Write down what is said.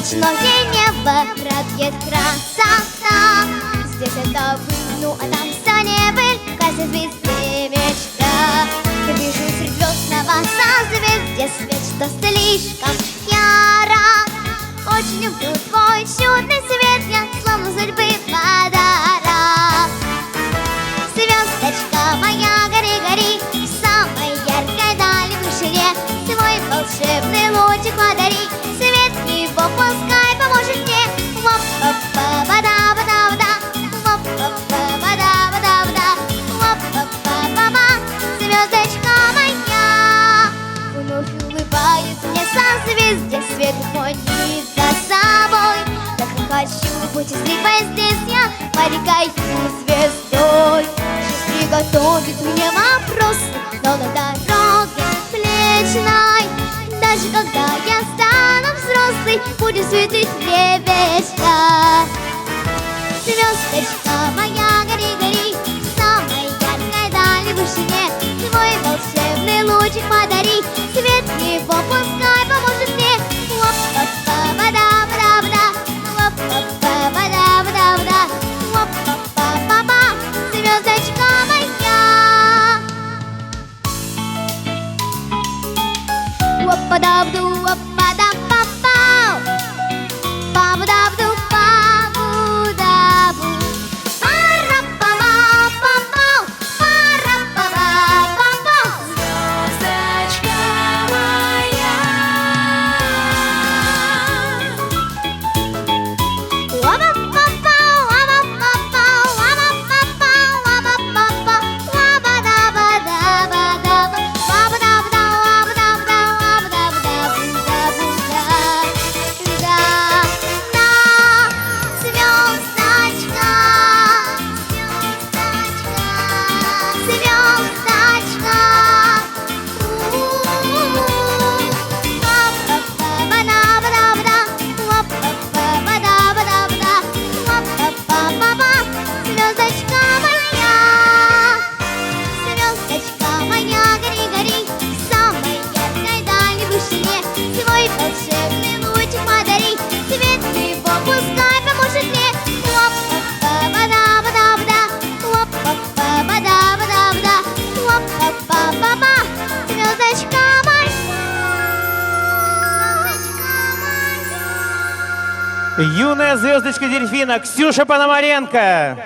Ночное небо, радует красота. Здесь это вы, ну а там все не вы. Каждой звезде мечта. Я вижу среди звездного созвездия свет, что слишком яро. Очень люблю твой чудный свет, я словно судьбы подарок. Звездочка моя, гори, гори, в самой яркой дали вышине. Свой волшебный лучик подари, свет его пускай поможет мне. Воп-воп-вода-вода-вода, воп-воп-вода-вода-вода, воп-воп-вода-вода. Звездочка моя, вновь улыбает мне созвездие, свет уходит за собой. Так и хочу быть счастливой здесь, я морякаю звездой. Жизнь приготовит мне вопросы, но на дороге Млечной. Даже когда я стану взрослой, будет светить мне вечно. Звездочка моя, гори, гори, в самой яркой дали вышине. Свой волшебный лучик подари, свет его пускай поможет мне. Воп-воп-вода-вода-вода, воп-воп-вода-вода-вода, воп-воп-вода-вода. Звездочка моя. Воп-вода-воду, воп-вода-папау, пабу-да-бду, пабу-да-бу. Пара-па-па-па-пау, пара-па-па-па-пау. Звездочка моя. Ва-ба-па-пау, ва-ба-па-пау, ва-ба-па-пау, ва-ба-па-пау, ва-ба-да-ба-да-ба-да-ба, ва-ба-да-ба-да, ва-ба-да-ба-да, ва-ба-да-ба-да-бу-да-бу-да. Да-да, звездочка, звездочка, ва-ба-ба-да-ба-да, ва-ба-ба-да-ба-да, ва-ба-ба-ба-ба. Звездочка моя, звездочка моя, гори, гори, в самой яркой дали вышине. Свой волшебный лучик подари, свет его пускай поможет мне. Воп-воп-вода-вода-вода, воп-воп-вода-вода-вода, воп-воп-вода-вода. Звездочка моя, звездочка моя. Юная звездочка дельфина Ксюша Пономаренко.